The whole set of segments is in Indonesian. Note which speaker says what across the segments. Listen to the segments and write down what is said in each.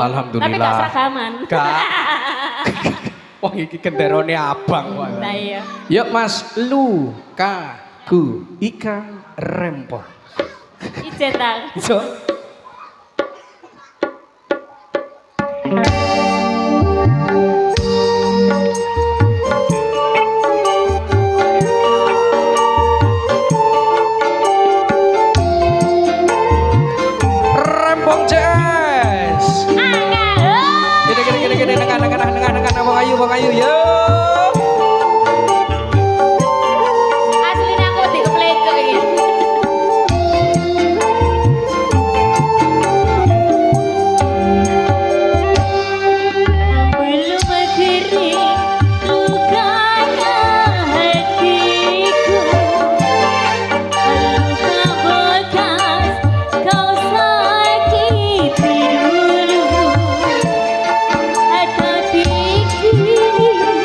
Speaker 1: Alhamdulillah.
Speaker 2: Tapi gak seragaman.
Speaker 1: Gak. Wah iki kendarone abang kok.
Speaker 2: Nah iya.
Speaker 1: Yuk Mas, lu ku ikan rempong.
Speaker 2: Icetan.
Speaker 1: Iso. Rempong jazz. Gede nengah Bang Ayu yo.
Speaker 2: Aslinya aku dikeplece iki. Belum berdiri lukanya hatiku, luka bekas kau sakiti dulu, atau pikir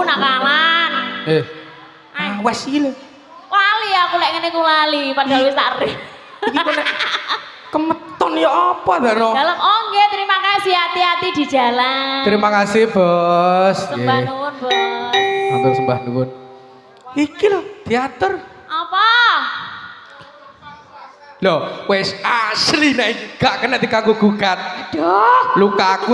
Speaker 2: nakalan.
Speaker 1: Awas iki lho.
Speaker 2: Lali aku lek ngene ku lali padahal wis tak re.
Speaker 1: Iki kok nek kemeton ya apa Daro?
Speaker 2: Dalam oh nggih, terima kasih, hati-hati di jalan.
Speaker 1: Terima kasih, Bos.
Speaker 2: Sembah nuwun, Bos.
Speaker 1: Matur sembah nuwun. Iki lho, diatur.
Speaker 2: Apa?
Speaker 1: Loh, wis asli nek iki gak kena diganggu gugat.
Speaker 2: Aduh.
Speaker 1: Lukaku